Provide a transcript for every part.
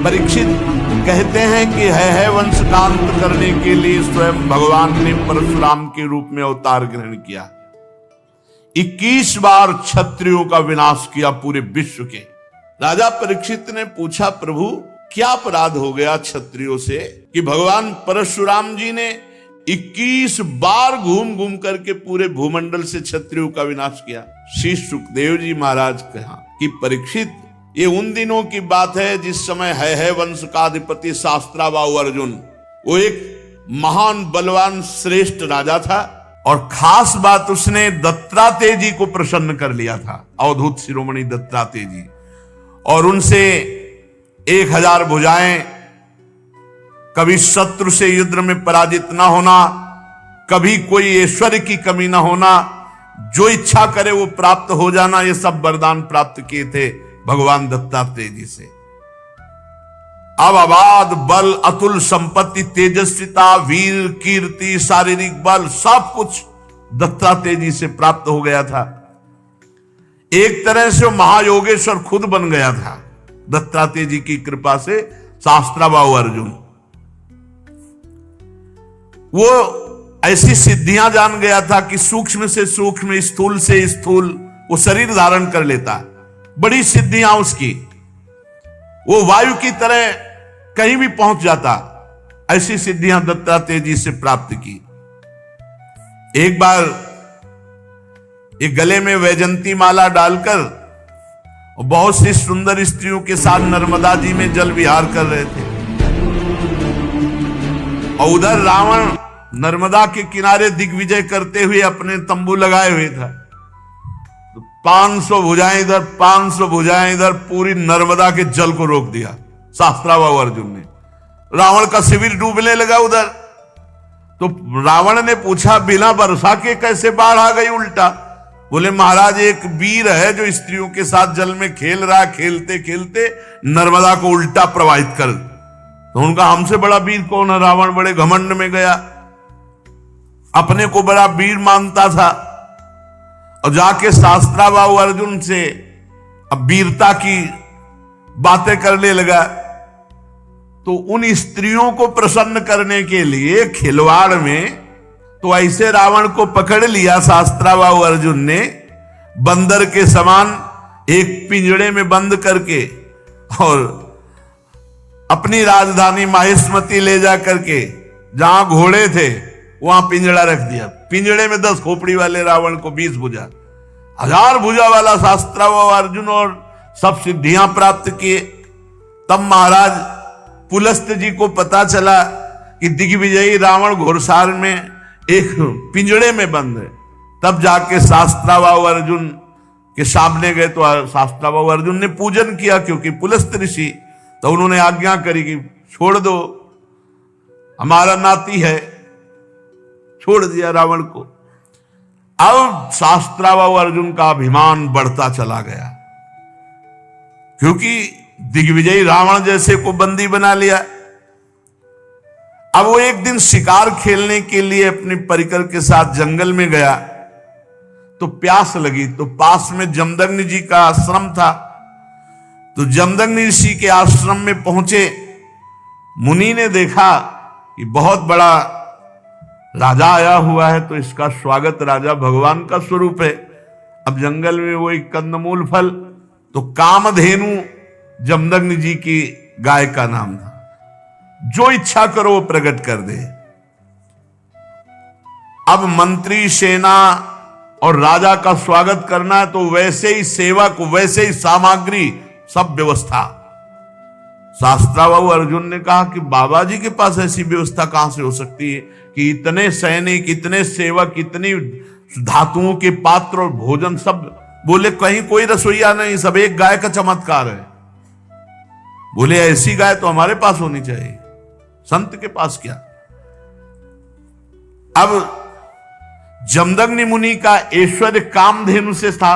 परीक्षित कहते हैं कि है वंश का अंत करने के लिए स्वयं भगवान ने परशुराम के रूप में अवतार ग्रहण किया। 21 बार क्षत्रियों का विनाश किया पूरे विश्व के। राजा परीक्षित ने पूछा, प्रभु क्या अपराध हो गया क्षत्रियों से कि भगवान परशुराम जी ने 21 बार घूम घूम करके पूरे भूमंडल से क्षत्रियों का विनाश किया। श्री सुखदेव जी महाराज कहा कि परीक्षित, ये उन दिनों की बात है जिस समय है वंश का अधिपति शास्त्राबाहु अर्जुन, वो एक महान बलवान श्रेष्ठ राजा था और खास बात उसने दत्तात्रेय जी को प्रसन्न कर लिया था, अवधूत शिरोमणि दत्तात्रेय जी, और उनसे 1000 भुजाएं, कभी शत्रु से युद्ध में पराजित ना होना, कभी कोई ऐश्वर्य की कमी ना होना, जो इच्छा करे वो प्राप्त हो जाना, ये सब वरदान प्राप्त किए थे भगवान दत्तात्रेय जी से। अब अबाध बल, अतुल संपत्ति, तेजस्विता, वीर, कीर्ति, शारीरिक बल, सब कुछ दत्तात्रेय जी से प्राप्त हो गया था। एक तरह से वो महायोगेश्वर खुद बन गया था दत्तात्रेय जी की कृपा से। शास्त्राबाहु अर्जुन वो ऐसी सिद्धियां जान गया था कि सूक्ष्म से सूक्ष्म, स्थूल से स्थूल वो शरीर धारण कर लेता। बड़ी सिद्धियां उसकी, वो वायु की तरह कहीं भी पहुंच जाता। ऐसी सिद्धियां दत्तात्रेय जी से प्राप्त की। एक बार एक गले में वैजंती माला डालकर बहुत सी सुंदर स्त्रियों के साथ नर्मदा जी में जल विहार कर रहे थे और उधर रावण नर्मदा के किनारे दिग्विजय करते हुए अपने तंबू लगाए हुए था। 500 भुजाएं इधर, 500 भुजाएं इधर, पूरी नर्मदा के जल को रोक दिया शास्त्राबाहु अर्जुन ने। रावण का शिविर डूबने लगा उधर। तो रावण ने पूछा, बिना वर्षा के कैसे बाढ़ आ गई उल्टा? बोले, महाराज एक वीर है जो स्त्रियों के साथ जल में खेल रहा, खेलते खेलते नर्मदा को उल्टा प्रवाहित कर। तो उनका हमसे बड़ा वीर कौन है? रावण बड़े घमंड में गया, अपने को बड़ा वीर मानता था और जाके शास्त्राबाहु अर्जुन से अब वीरता की बातें करने लगा। तो उन स्त्रियों को प्रसन्न करने के लिए खिलवाड़ में तो ऐसे रावण को पकड़ लिया शास्त्राबाहु अर्जुन ने, बंदर के समान एक पिंजड़े में बंद करके, और अपनी राजधानी माहिष्मती ले जा करके जहां घोड़े थे वहां पिंजड़ा रख दिया। पिंजड़े में 10 खोपड़ी वाले रावण को 20 भुजा, 1000 भुजा वाला शास्त्राबाहु अर्जुन, और सब सिद्धियां प्राप्त किए। तब महाराज पुलस्त जी को पता चला कि दिग्विजयी रावण घोड़सार में एक पिंजड़े में बंद है। तब जाके शास्त्राबाहु अर्जुन के सामने गए तो शास्त्राबाहु अर्जुन ने पूजन किया, क्योंकि पुलस्त ऋषि, तो उन्होंने आज्ञा करी कि छोड़ दो, हमारा नाती है। छोड़ दिया रावण को। अब शास्त्राबाहु अर्जुन का अभिमान बढ़ता चला गया, क्योंकि दिग्विजयी रावण जैसे को बंदी बना लिया। अब वो एक दिन शिकार खेलने के लिए अपने परिकर के साथ जंगल में गया तो प्यास लगी। तो पास में जमदग्नि जी का आश्रम था। तो जमदग्नि ऋषि के आश्रम में पहुंचे। मुनि ने देखा कि बहुत बड़ा राजा आया हुआ है, तो इसका स्वागत, राजा भगवान का स्वरूप है। अब जंगल में वो एक कंदमूल फल, तो कामधेनु जमदग्नि जी की गाय का नाम था। जो इच्छा करो वो प्रकट कर दे। अब मंत्री, सेना और राजा का स्वागत करना है, तो वैसे ही सेवक, वैसे ही सामग्री, सब व्यवस्था। शास्त्राबाहु अर्जुन ने कहा कि बाबा जी के पास ऐसी व्यवस्था कहां से हो सकती है कि इतने सैनिक, इतने सेवक, इतनी धातुओं के पात्र और भोजन सब? बोले, कहीं कोई रसोईया नहीं, सब एक गाय का चमत्कार है। बोले, ऐसी गाय तो हमारे पास होनी चाहिए, संत के पास क्या? अब जमदग्नि मुनि का ऐश्वर्य कामधेनु से था,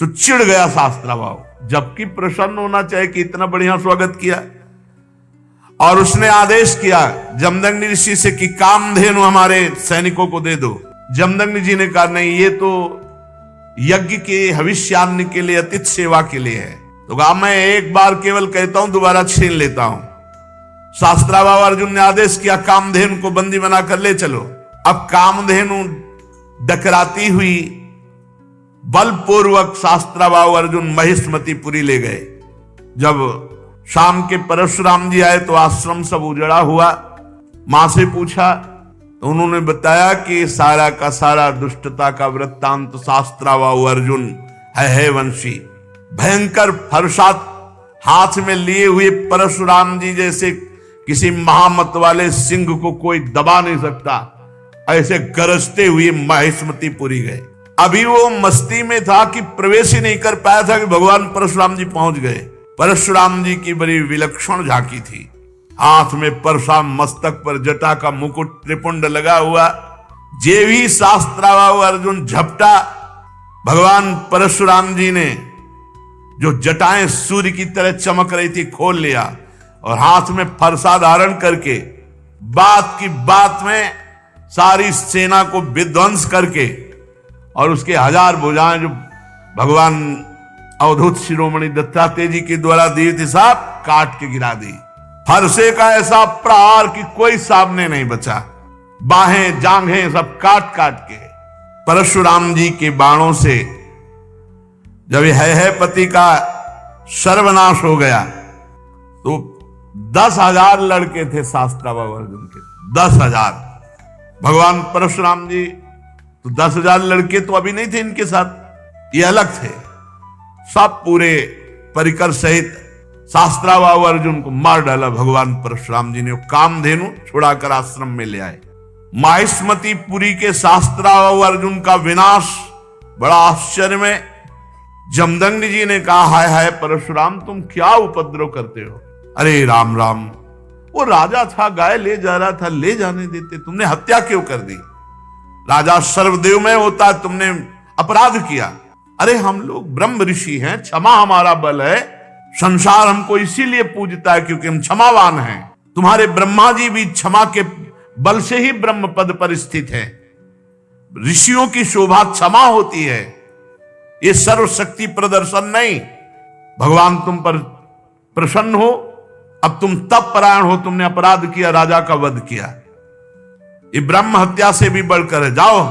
तो चिढ़ गया शास्त्राबाहु, जबकि प्रसन्न होना चाहिए कि इतना बढ़िया स्वागत किया। और उसने आदेश किया जमदग्नि ऋषि से कि कामधेनु हमारे सैनिकों को दे दो। जमदग्नि जी ने कहा, नहीं, ये तो यज्ञ के हविष्यान्न के लिए, अतिथि सेवा के लिए है। तो कहा मैं एक बार केवल कहता हूं, दोबारा छीन लेता हूं। शास्त्राभाव अर्जुन ने आदेश किया, कामधेनु को बंदी बनाकर ले चलो। अब कामधेनु डकराती हुई बलपूर्वक शास्त्राभाव अर्जुन महिष्मतीपुरी ले गए। जब शाम के परशुराम जी आए तो आश्रम सब उजड़ा हुआ। मां से पूछा तो उन्होंने बताया कि सारा का सारा दुष्टता का वृत्तांत शास्त्राभाव अर्जुन है वंशी। भयंकर फरसात हाथ में लिए हुए परशुराम जी जैसे किसी महामत वाले सिंह को कोई दबा नहीं सकता, ऐसे गरजते हुए महिष्मतीपुरी गए। अभी वो मस्ती में था कि प्रवेश ही नहीं कर पाया था कि भगवान परशुराम जी पहुंच गए। परशुराम जी की बड़ी विलक्षण झांकी थी। हाथ में परशुराम, मस्तक पर जटा का मुकुट, त्रिपुंड लगा हुआ। जे भी शास्त्राभाव अर्जुन झपटा, भगवान परशुराम जी ने जो जटाएं सूर्य की तरह चमक रही थी खोल लिया और हाथ में फरसा धारण करके बात की बात में सारी सेना को विध्वंस करके और उसके 1000 भुजाएं जो भगवान अवधूत शिरोमणि दत्तात्रेय जी के द्वारा दी थी, सब काट के गिरा दी। फरसे का ऐसा प्रहार कि कोई सामने नहीं बचा। बाहें जांघें सब काट काट के। परशुराम जी के बाणों से जब है पति का सर्वनाश हो गया तो 10,000 लड़के थे शास्त्राभाव अर्जुन के, 10,000। भगवान परशुराम जी तो 10,000 लड़के तो अभी नहीं थे इनके साथ, ये अलग थे। सब पूरे परिकर सहित शास्त्राभाव अर्जुन को मार डाला भगवान परशुराम जी ने। कामधेनु छुड़ाकर आश्रम में ले आए। महिष्मतीपुरी के शास्त्राभाव अर्जुन का विनाश बड़ा आश्चर्य में। जमदग्नि जी ने कहा, हाय हाय परशुराम, तुम क्या उपद्रव करते हो? अरे राम राम, वो राजा था, गाय ले जा रहा था, ले जाने देते, तुमने हत्या क्यों कर दी? राजा सर्वदेवमय होता है, तुमने अपराध किया। अरे हम लोग ब्रह्म ऋषि हैं, क्षमा हमारा बल है, संसार हमको इसीलिए पूजता है क्योंकि हम क्षमावान हैं। तुम्हारे ब्रह्मा जी भी क्षमा के बल से ही ब्रह्म पद पर स्थित है। ऋषियों की शोभा क्षमा होती है, ये सर्वशक्ति प्रदर्शन नहीं। भगवान तुम पर प्रसन्न हो, अब तुम तप परायण हो, तुमने अपराध किया, राजा का वध किया, ये ब्रह्म हत्या से भी बढ़कर है। जाओ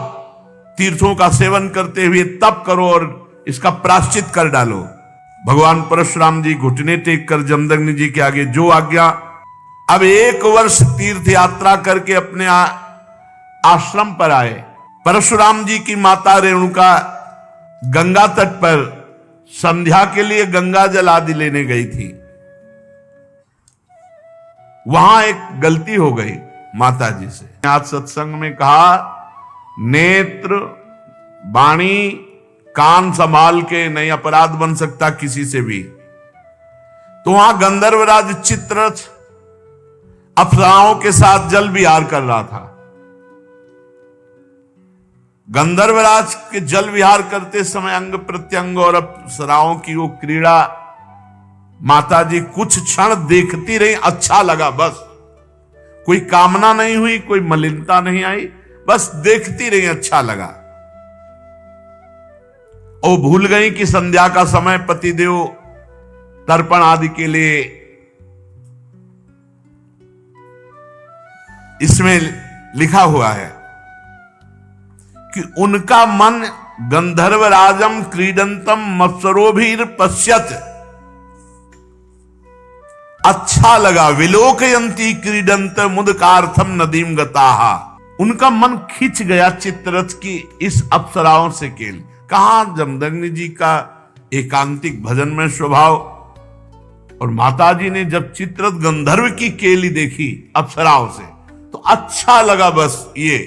तीर्थों का सेवन करते हुए तप करो और इसका प्रायश्चित कर डालो। भगवान परशुराम जी घुटने टेक कर जमदग्नि जी के आगे जो आज्ञा। अब 1 वर्ष तीर्थ यात्रा करके अपने आश्रम पर आए। परशुराम जी की माता रेणुका गंगा तट पर संध्या के लिए गंगा जल आदि लेने गई थी। वहां एक गलती हो गई माता जी से। आज सत्संग में कहा, नेत्र वाणी कान संभाल के नहीं अपराध बन सकता किसी से भी। तो वहां गंधर्वराज चित्ररथ अप्सराओं के साथ जल विहार कर रहा था। गंधर्वराज के जल विहार करते समय अंग प्रत्यंग और अप्सराओं की वो क्रीड़ा माता जी कुछ क्षण देखती रही। अच्छा लगा, बस कोई कामना नहीं हुई, कोई मलिनता नहीं आई, बस देखती रही, अच्छा लगा। और भूल गई कि संध्या का समय पतिदेव तर्पण आदि के लिए इसमें लिखा हुआ है कि उनका मन गंधर्वराजम क्रीडंतम मत्सरोभीर पश्यत, अच्छा लगा। विलोकयंती क्रीडंत मुदकार्थम नदीम गताहा, उनका मन खिंच गया चित्ररथ की इस अप्सराओं से केल। कहा जमदग्नि जी का एकांतिक भजन में स्वभाव, और माताजी ने जब चित्ररथ गंधर्व की केली देखी अप्सराओं से तो अच्छा लगा। बस ये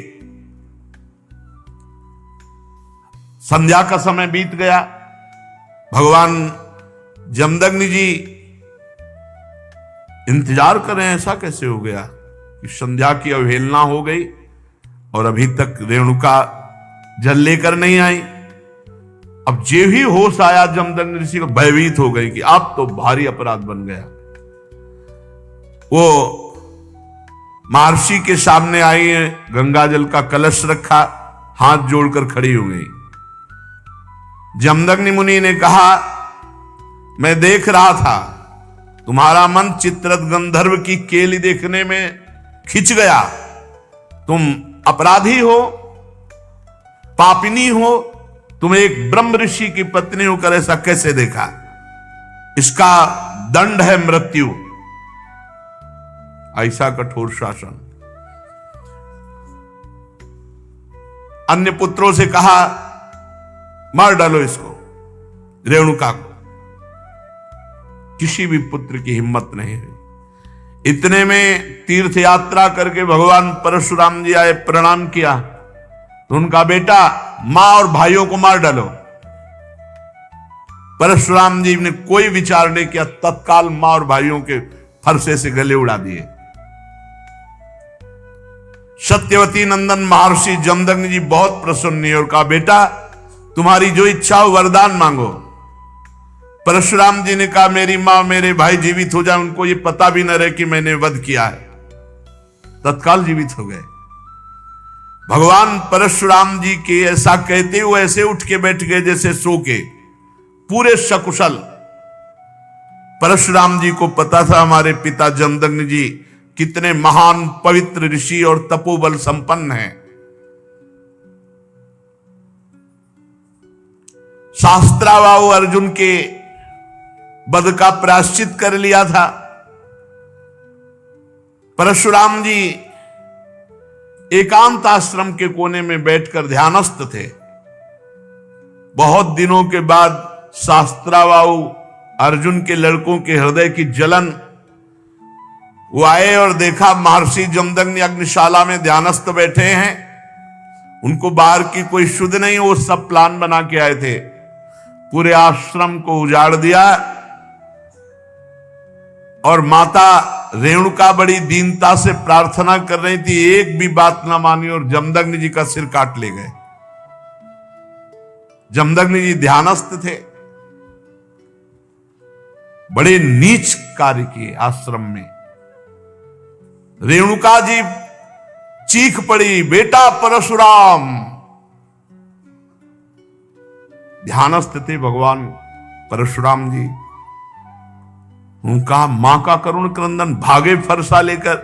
संध्या का समय बीत गया। भगवान जमदग्नि जी इंतजार कर रहे हैं, ऐसा कैसे हो गया कि संध्या की अवहेलना हो गई और अभी तक रेणुका जल लेकर नहीं आई। अब जे ही होश आया जमदग्नि ऋषि को, भयभीत हो गई कि अब तो भारी अपराध बन गया। वो महर्षि के सामने आई है, गंगा जल का कलश रखा, हाथ जोड़कर खड़ी हो गई। जमदग्नि मुनि ने कहा मैं देख रहा था, तुम्हारा मन चित्ररथ गंधर्व की केली देखने में खिंच गया। तुम अपराधी हो, पापिनी हो, तुम एक ब्रह्म ऋषि की पत्नी होकर ऐसा कैसे देखा? इसका दंड है मृत्यु। ऐसा कठोर शासन। अन्य पुत्रों से कहा, मार डालो इसको, रेणुका को। किसी भी पुत्र की हिम्मत नहीं हुई। इतने में तीर्थ यात्रा करके भगवान परशुराम जी आए, प्रणाम किया तो उनका बेटा, मां और भाइयों को मार डालो। परशुराम जी ने कोई विचार नहीं किया, तत्काल मां और भाइयों के फरसे से गले उड़ा दिए। सत्यवती नंदन महर्षि जमदग्नि जी बहुत प्रसन्न हुए और कहा, बेटा तुम्हारी जो इच्छा हो वरदान मांगो। परशुराम जी ने कहा, मेरी मां मेरे भाई जीवित हो जाए, उनको ये पता भी न रहे कि मैंने वध किया है। तत्काल जीवित हो गए। भगवान परशुराम जी के ऐसा कहते हुए ऐसे उठ के बैठ गए जैसे सो के, पूरे सकुशल। परशुराम जी को पता था हमारे पिता जमदग्नि जी कितने महान पवित्र ऋषि और तपोबल संपन्न हैं। शास्त्रावाहु अर्जुन के वध का प्रायश्चित कर लिया था। परशुराम जी एकांत आश्रम के कोने में बैठकर ध्यानस्थ थे। बहुत दिनों के बाद शास्त्रावाहु अर्जुन के लड़कों के हृदय की जलन, वो आए और देखा महर्षि जमदग्नि अग्निशाला में ध्यानस्थ बैठे हैं। उनको बाहर की कोई शुद्ध नहीं, वो सब प्लान बना के आए थे। पूरे आश्रम को उजाड़ दिया और माता रेणुका बड़ी दीनता से प्रार्थना कर रही थी, एक भी बात ना मानी और जमदग्नि जी का सिर काट ले गए। जमदग्नि जी ध्यानस्थ थे। बड़े नीच कार्य किए आश्रम में। रेणुका जी चीख पड़ी, बेटा परशुराम। ध्यानस्थ थे भगवान परशुराम जी। उनका मां का करुण क्रंदन, भागे फरसा लेकर।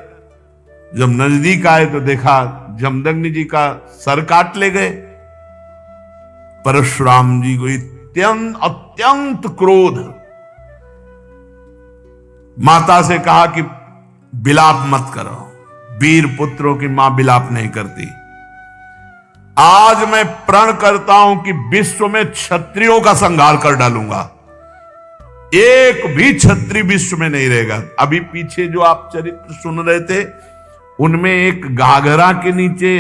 जब नजदीक आए तो देखा जमदग्नि जी का सर काट ले गए। परशुराम जी को अत्यंत क्रोध। माता से कहा कि बिलाप मत करो, वीर पुत्रों की मां बिलाप नहीं करती। आज मैं प्रण करता हूं कि विश्व में क्षत्रियों का संहार कर डालूंगा, एक भी क्षत्रिय विश्व में नहीं रहेगा। अभी पीछे जो आप चरित्र सुन रहे थे, उनमें एक घाघरा के नीचे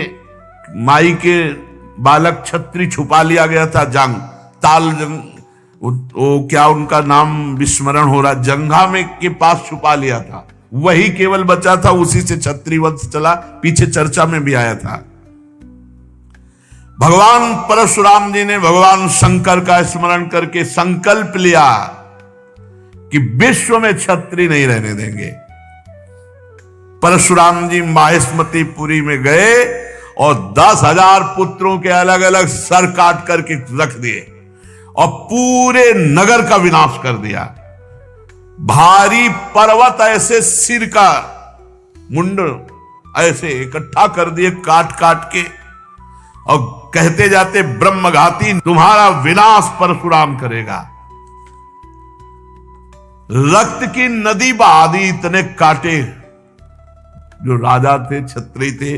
माई के बालक क्षत्रिय छुपा लिया गया था। वो क्या उनका नाम विस्मरण हो रहा, जंघा में के पास छुपा लिया था, वही केवल बचा था। उसी से क्षत्रिय वंश चला, पीछे चर्चा में भी आया था। भगवान परशुराम जी ने भगवान शंकर का स्मरण करके संकल्प लिया कि विश्व में क्षत्रिय नहीं रहने देंगे। परशुराम जी माहेश्मतीपुरी में गए और 10,000 पुत्रों के अलग अलग सर काट करके रख दिए और पूरे नगर का विनाश कर दिया। भारी पर्वत ऐसे सिर का मुंड ऐसे इकट्ठा कर दिए काट काट के, और कहते जाते ब्रह्मघाती तुम्हारा विनाश परशुराम करेगा। रक्त की नदी बहा दी, इतने काटे। जो राजा थे, क्षत्रिय थे,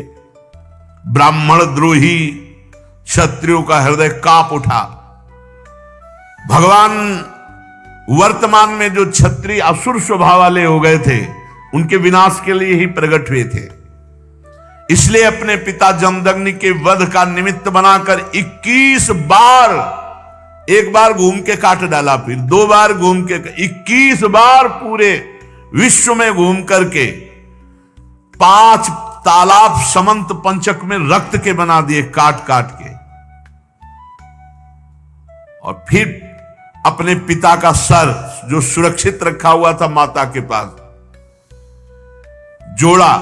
ब्राह्मण द्रोही क्षत्रियों का हृदय कांप उठा। भगवान वर्तमान में जो क्षत्रिय असुर स्वभाव वाले हो गए थे, उनके विनाश के लिए ही प्रकट हुए थे। इसलिए अपने पिता जमदग्नि के वध का निमित्त बनाकर 21 बार, एक बार घूम के काट डाला, फिर 2 बार घूम के, 21 बार पूरे विश्व में घूम करके 5 तालाब समंत पंचक में रक्त के बना दिए काट काट के। और फिर अपने पिता का सर जो सुरक्षित रखा हुआ था माता के पास, जोड़ा